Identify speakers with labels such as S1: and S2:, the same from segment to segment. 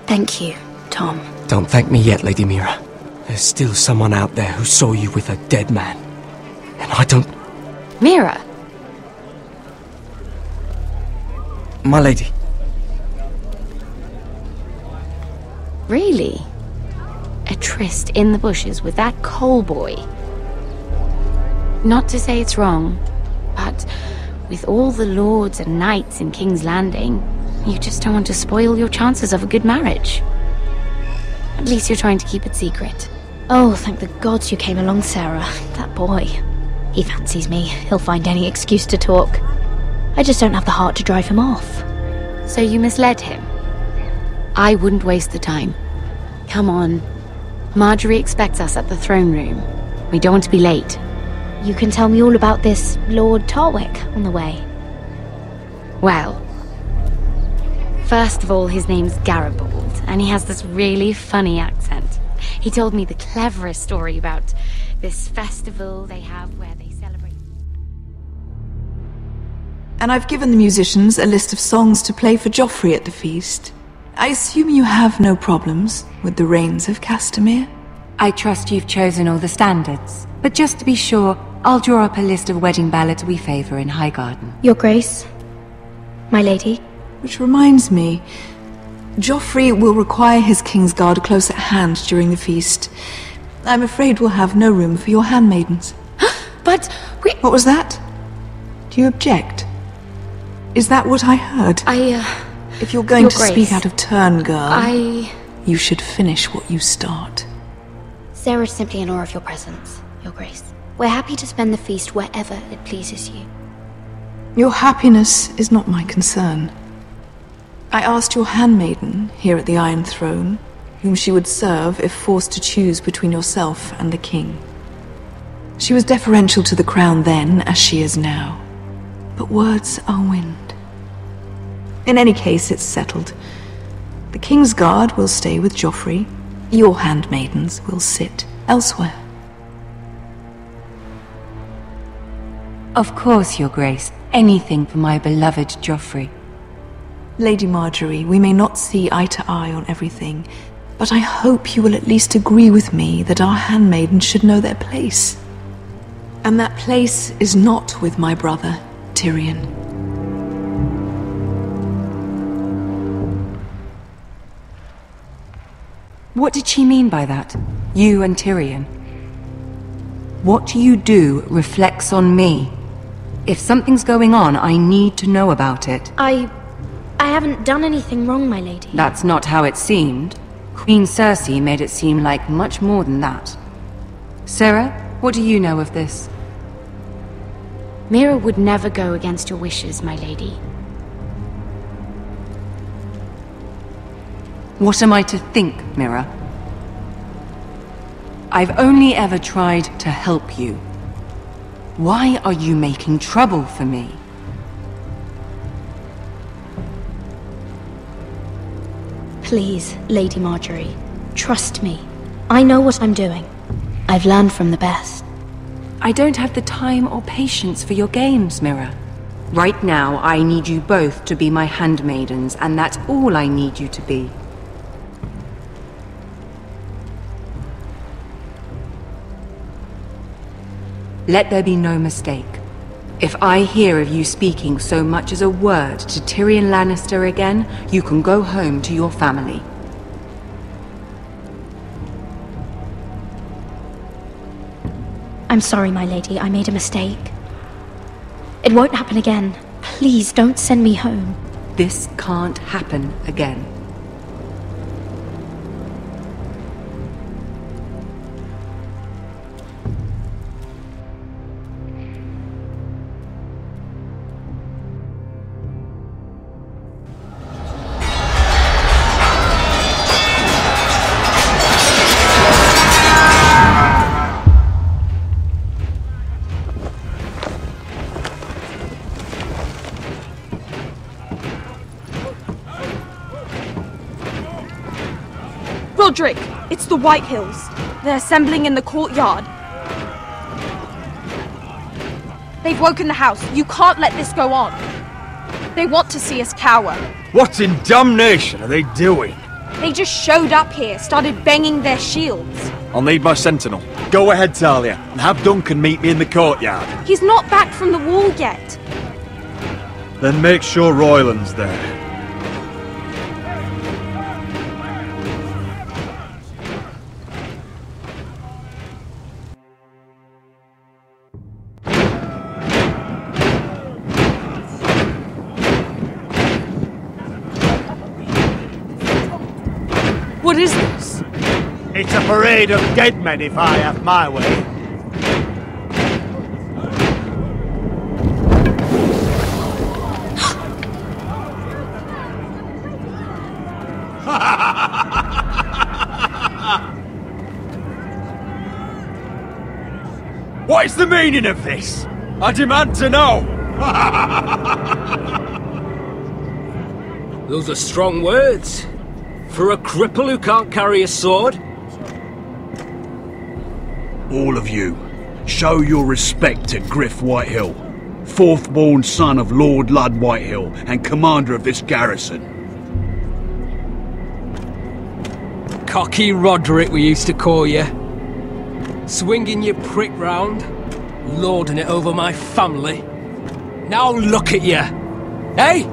S1: Thank you, Tom.
S2: Don't thank me yet, Lady Mira. There's still someone out there who saw you with a dead man. And I don't...
S1: Mira?
S2: My lady.
S1: Really? A tryst in the bushes with that coal boy? Not to say it's wrong, but with all the lords and knights in King's Landing, you just don't want to spoil your chances of a good marriage. At least you're trying to keep it secret.
S3: Oh, thank the gods you came along, Sarah. That boy. He fancies me. He'll find any excuse to talk. I just don't have the heart to drive him off.
S1: So you misled him? I wouldn't waste the time. Come on. Marjorie expects us at the throne room. We don't want to be late.
S3: You can tell me all about this Lord Tarwick on the way.
S1: Well, first of all, his name's Garibald, and he has this really funny accent. He told me the cleverest story about this festival they have where they celebrate...
S4: And I've given the musicians a list of songs to play for Joffrey at the feast. I assume you have no problems with the Rains of Castamere?
S5: I trust you've chosen all the standards, but just to be sure, I'll draw up a list of wedding ballads we favour in Highgarden.
S3: Your Grace, my lady.
S4: Which reminds me, Joffrey will require his Kingsguard close at hand during the feast. I'm afraid we'll have no room for your handmaidens.
S1: But we...
S4: What was that? Do you object? Is that what I heard? If you're going
S1: Your
S4: to
S1: Grace,
S4: speak out of turn, girl,
S1: you
S4: should finish what you start.
S3: Sarah's simply in awe of your presence, Your Grace. We're happy to spend the feast wherever it pleases you.
S4: Your happiness is not my concern. I asked your handmaiden here at the Iron Throne whom she would serve if forced to choose between yourself and the king. She was deferential to the crown then, as she is now. But words are wind. In any case, it's settled. The Kingsguard will stay with Joffrey. Your handmaidens will sit elsewhere.
S5: Of course, Your Grace. Anything for my beloved Joffrey.
S4: Lady Marjorie, we may not see eye to eye on everything, but I hope you will at least agree with me that our handmaidens should know their place. And that place is not with my brother, Tyrion.
S5: What did she mean by that? You and Tyrion? What you do reflects on me. If something's going on, I need to know about it.
S3: I haven't done anything wrong, my lady.
S5: That's not how it seemed. Queen Cersei made it seem like much more than that. Sarah, what do you know of this?
S1: Mira would never go against your wishes, my lady.
S5: What am I to think, Mira? I've only ever tried to help you. Why are you making trouble for me?
S3: Please, Lady Marjorie, trust me. I know what I'm doing. I've learned from the best.
S5: I don't have the time or patience for your games, Mira. Right now, I need you both to be my handmaidens, and that's all I need you to be. Let there be no mistake. If I hear of you speaking so much as a word to Tyrion Lannister again, you can go home to your family.
S3: I'm sorry, my lady. I made a mistake. It won't happen again. Please, don't send me home.
S5: This can't happen again.
S6: Roderick, it's the White Hills. They're assembling in the courtyard. They've woken the house. You can't let this go on. They want to see us cower.
S7: What in damnation are they doing?
S6: They just showed up here, started banging their shields.
S7: I'll need my sentinel. Go ahead, Talia, and have Duncan meet me in the courtyard.
S6: He's not back from the wall yet.
S7: Then make sure Royland's there.
S6: What is this?
S8: It's a parade of dead men if I have my way.
S7: What is the meaning of this? I demand to know!
S2: Those are strong words. For a cripple who can't carry a sword?
S9: All of you, show your respect to Griff Whitehill, fourth-born son of Lord Ludd Whitehill and commander of this garrison.
S2: Cocky Roderick, we used to call you. Swinging your prick round, lording it over my family. Now look at you! Hey?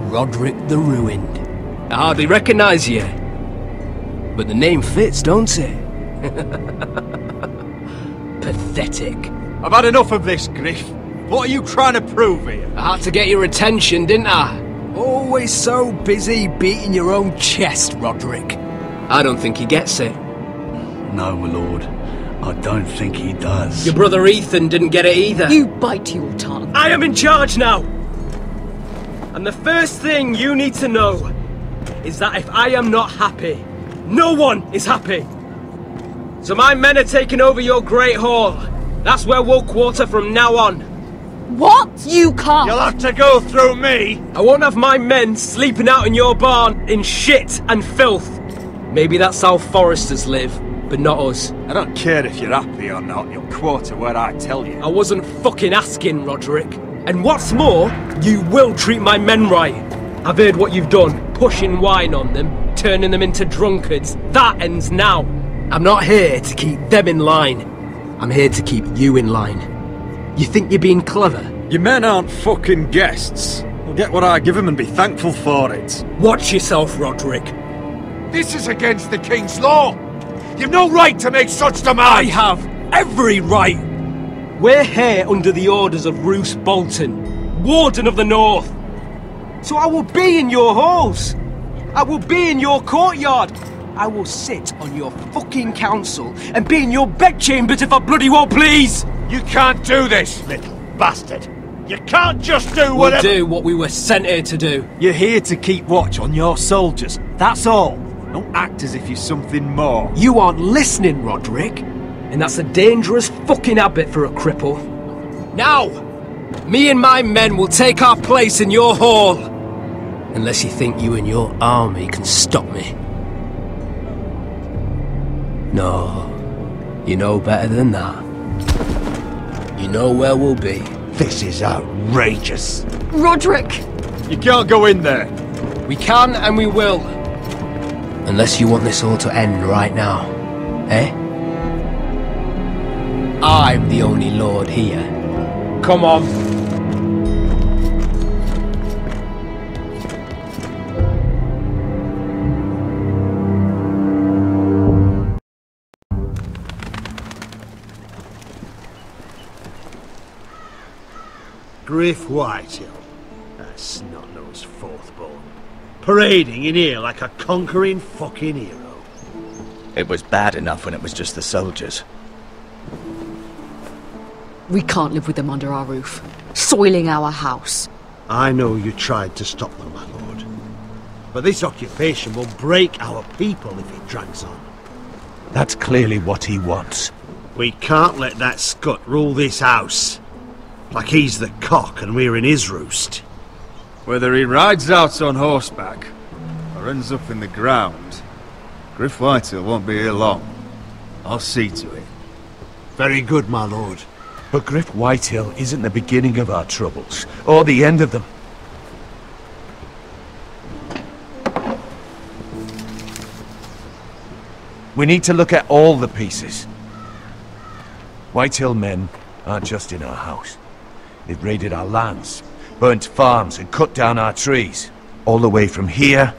S2: Roderick the Ruined. I hardly recognise you. But the name fits, don't it? Pathetic.
S7: I've had enough of this, Griff. What are you trying to prove here?
S2: I had to get your attention, didn't I? Always so busy beating your own chest, Roderick. I don't think he gets it.
S9: No, my lord. I don't think he does.
S2: Your brother Ethan didn't get it either.
S10: You bite your tongue.
S2: I am in charge now! And the first thing you need to know is that if I am not happy, no one is happy. So my men are taking over your Great Hall. That's where we'll quarter from now on.
S10: What? You can't.
S8: You'll have to go through me.
S2: I won't have my men sleeping out in your barn in shit and filth. Maybe that's how foresters live, but not us.
S7: I don't care if you're happy or not, you'll quarter where I tell you.
S2: I wasn't fucking asking, Roderick. And what's more, you will treat my men right. I've heard what you've done, pushing wine on them, turning them into drunkards. That ends now. I'm not here to keep them in line. I'm here to keep you in line. You think you're being clever?
S7: Your men aren't fucking guests. They'll get what I give them and be thankful for it.
S2: Watch yourself, Roderick.
S8: This is against the King's law. You've no right to make such demands.
S2: I have every right. We're here under the orders of Roose Bolton, Warden of the North. So I will be in your halls. I will be in your courtyard. I will sit on your fucking council and be in your bedchambers if I bloody well please.
S8: You can't do this, little bastard. You can't just do whatever—
S2: We'll do what we were sent here to do.
S7: You're here to keep watch on your soldiers. That's all. Don't act as if you're something more.
S2: You aren't listening, Roderick. And that's a dangerous fucking habit for a cripple. Now, me and my men will take our place in your hall. Unless you think you and your army can stop me. No, you know better than that. You know where we'll be.
S8: This is outrageous.
S10: Roderick!
S7: You can't go in there.
S2: We can and we will. Unless you want this all to end right now. Eh? I'm the only lord here. Come on.
S8: Griff Whitehill, that snot-nosed fourth-born, parading in here like a conquering fucking hero.
S11: It was bad enough when it was just the soldiers.
S10: We can't live with them under our roof, soiling our house.
S8: I know you tried to stop them, my lord. But this occupation will break our people if it drags on.
S12: That's clearly what he wants.
S8: We can't let that scut rule this house. Like he's the cock and we're in his roost.
S7: Whether he rides out on horseback or ends up in the ground, Griff Whitehill won't be here long. I'll see to it.
S8: Very good, my lord.
S12: But Griff Whitehill isn't the beginning of our troubles, or the end of them. We need to look at all the pieces. Whitehill men aren't just in our house. They've raided our lands, burnt farms and cut down our trees. All the way from here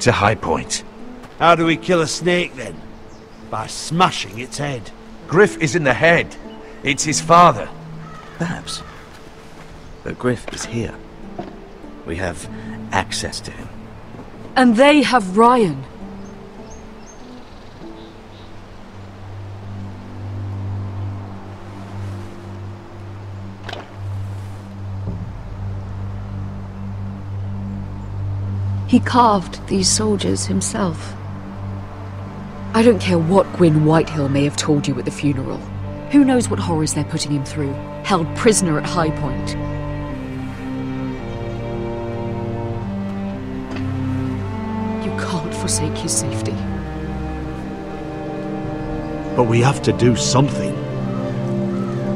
S12: to High Point.
S8: How do we kill a snake then? By smashing its head.
S12: Griff isn't the head. It's his father.
S11: Perhaps. But Griff is here. We have access to him.
S10: And they have Ryan. He carved these soldiers himself. I don't care what Gwyn Whitehill may have told you at the funeral. Who knows what horrors they're putting him through, held prisoner at High Point. You can't forsake his safety.
S8: But we have to do something.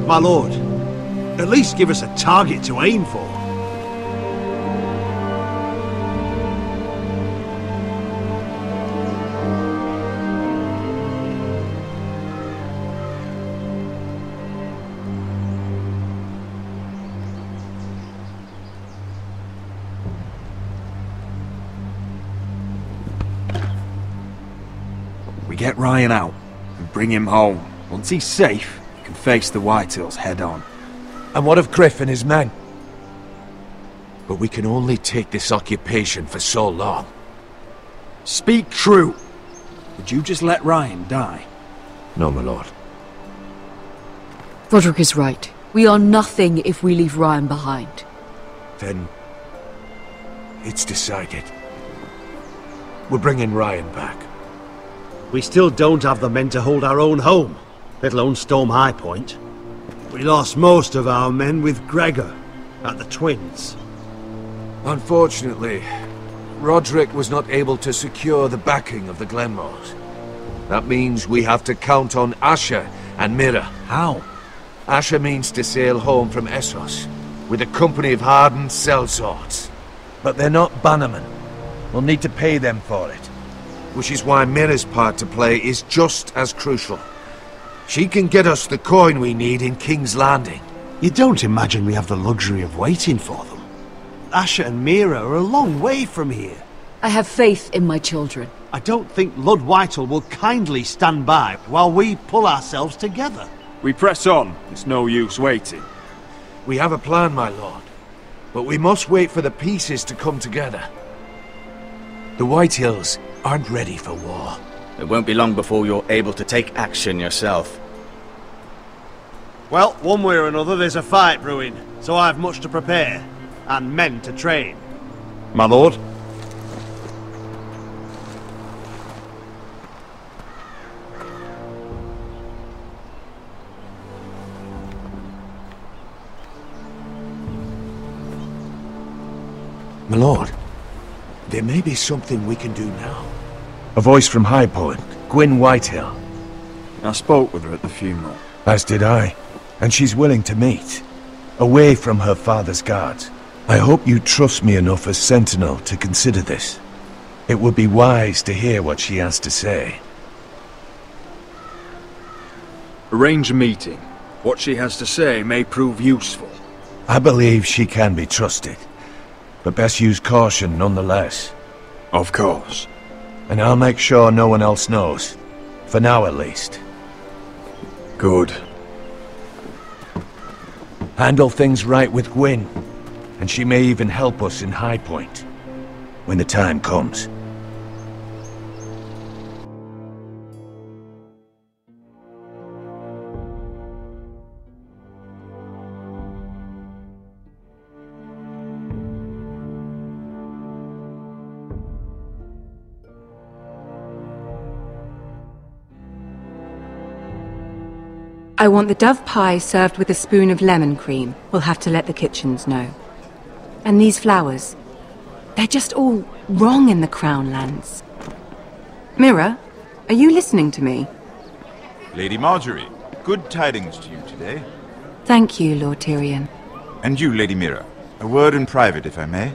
S8: My lord, at least give us a target to aim for.
S13: Get Ryan out and bring him home. Once he's safe, he can face the Whitehills head on.
S12: And what of Griff and his men? But we can only take this occupation for so long.
S13: Speak true. Would you just let Ryan die?
S12: No, my lord.
S10: Roderick is right. We are nothing if we leave Ryan behind.
S12: Then it's decided. We're bringing Ryan back.
S8: We still don't have the men to hold our own home, let alone storm High Point. We lost most of our men with Gregor at the Twins.
S12: Unfortunately, Roderick was not able to secure the backing of the Glenmores. That means we have to count on Asha and Mira.
S13: How?
S12: Asha means to sail home from Essos, with a company of hardened sellswords. But they're not bannermen. We'll need to pay them for it. Which is why Mira's part to play is just as crucial. She can get us the coin we need in King's Landing.
S8: You don't imagine we have the luxury of waiting for them? Asha and Mira are a long way from here.
S10: I have faith in my children.
S8: I don't think Lord Whitehill will kindly stand by while we pull ourselves together.
S13: We press on. It's no use waiting.
S12: We have a plan, my lord. But we must wait for the pieces to come together. The Whitehills aren't ready for war.
S11: It won't be long before you're able to take action yourself.
S8: Well, one way or another there's a fight brewing, so I've much to prepare, and men to train.
S13: My lord?
S12: My lord, there may be something we can do now. A voice from High Point, Gwyn Whitehill.
S13: I spoke with her at the funeral.
S12: As did I. And she's willing to meet. Away from her father's guards. I hope you trust me enough as Sentinel to consider this. It would be wise to hear what she has to say.
S13: Arrange a meeting. What she has to say may prove useful.
S12: I believe she can be trusted. But best use caution nonetheless.
S13: Of course.
S12: And I'll make sure no one else knows. For now at least.
S13: Good.
S12: Handle things right with Gwyn. And she may even help us in High Point. When the time comes.
S5: I want the dove pie served with a spoon of lemon cream. We'll have to let the kitchens know. And these flowers. They're just all wrong in the Crown lands. Mira, are you listening to me?
S14: Lady Marjorie, good tidings to you today.
S5: Thank you, Lord Tyrion.
S14: And you, Lady Mira. A word in private, if I may.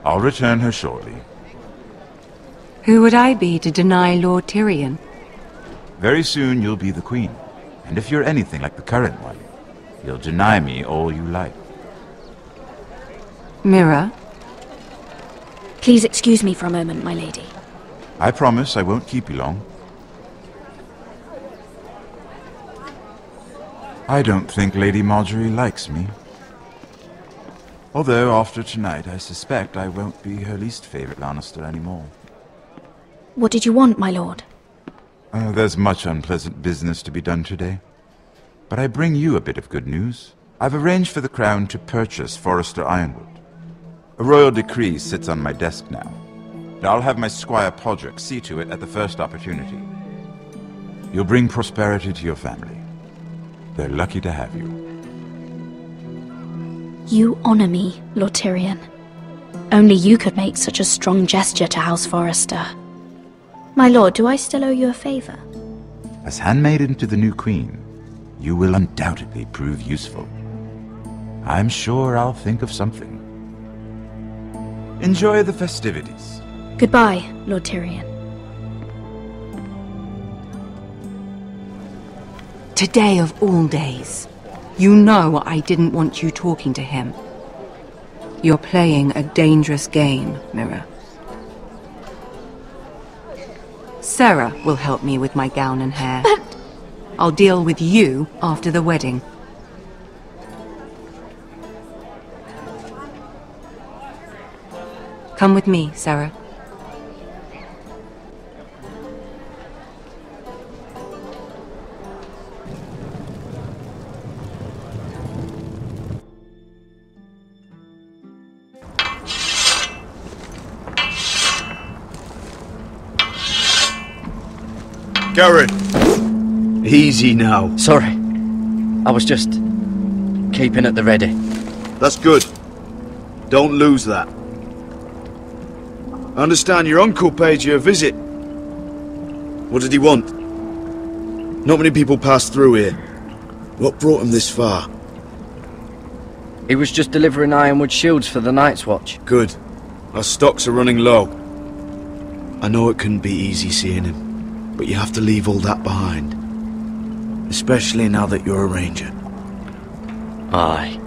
S14: I'll return her shortly.
S5: Who would I be to deny Lord Tyrion?
S14: Very soon you'll be the queen. And if you're anything like the current one, you'll deny me all you like.
S5: Mira?
S3: Please excuse me for a moment, my lady.
S14: I promise I won't keep you long. I don't think Lady Marjorie likes me. Although after tonight I suspect I won't be her least favorite Lannister anymore.
S3: What did you want, my lord?
S14: There's much unpleasant business to be done today. But I bring you a bit of good news. I've arranged for the Crown to purchase Forrester Ironwood. A royal decree sits on my desk now. And I'll have my squire Podrick see to it at the first opportunity. You'll bring prosperity to your family. They're lucky to have you.
S3: You honor me, Lord Tyrion. Only you could make such a strong gesture to House Forrester. My lord, do I still owe you a favor?
S14: As handmaiden to the new queen, you will undoubtedly prove useful. I'm sure I'll think of something. Enjoy the festivities.
S3: Goodbye, Lord Tyrion.
S5: Today of all days. You know I didn't want you talking to him. You're playing a dangerous game, Mira. Sarah will help me with my gown and hair.
S3: But...
S5: I'll deal with you after the wedding. Come with me, Sarah.
S8: Garrett! Easy now.
S11: Sorry. I was just keeping at the ready.
S8: That's good. Don't lose that. I understand your uncle paid you a visit. What did he want? Not many people pass through here. What brought him this far?
S11: He was just delivering ironwood shields for the Night's Watch.
S8: Good. Our stocks are running low. I know it couldn't be easy seeing him, but you have to leave all that behind. Especially now that you're a ranger.
S11: Aye.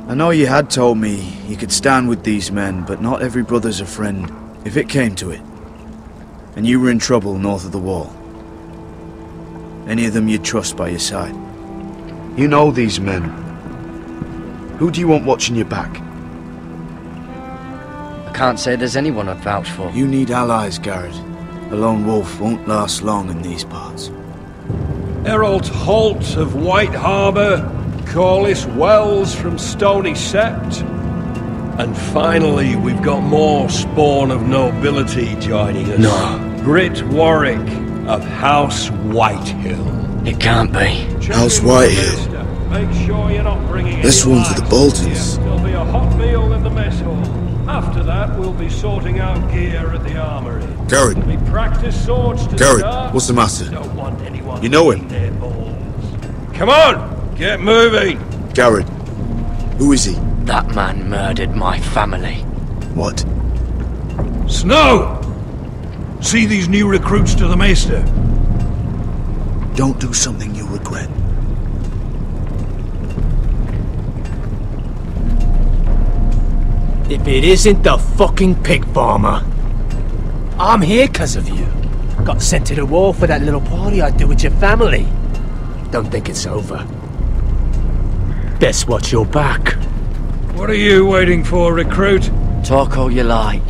S8: I know you had told me you could stand with these men, but not every brother's a friend, if it came to it. And you were in trouble north of the wall. Any of them you'd trust by your side. You know these men. Who do you want watching your back?
S11: I can't say there's anyone I'd vouch for.
S8: You need allies, Garrett. A lone wolf won't last long in these parts.
S2: Herald Holt of White Harbour, Corliss Wells from Stony Sept. And finally, we've got more spawn of nobility joining us.
S11: No.
S2: Brit Warwick of House Whitehill.
S11: It can't be.
S8: House Whitehill.
S2: Make sure you're not bringing
S8: This
S2: any
S8: one's with the
S2: lights.
S8: Boltons.
S2: There'll be a hot meal in the mess hall. After that, we'll be sorting out gear at the armory.
S8: Garrett.
S2: We practice swords to
S8: Garrett,
S2: start.
S8: what's the matter?
S2: Don't want anyone
S8: You know him?
S2: licking their balls. Come on, get moving.
S8: Garrett. Who is he?
S11: That man murdered my family.
S8: What?
S9: Snow! See these new recruits to the Maester?
S8: Don't do something you'll regret.
S2: If it isn't the fucking pig farmer. I'm here 'cause of you. Got sent to the war for that little party I do with your family. Don't think it's over. Best watch your back. What are you waiting for, recruit?
S11: Talk all you like.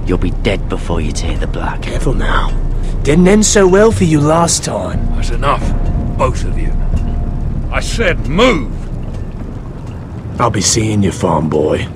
S11: You'll be dead before you tear the black.
S2: Careful now. Didn't end so well for you last time. That's enough, both of you. I said move! I'll be seeing you, farm boy.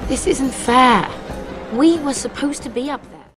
S1: This isn't fair. We were supposed to be up there.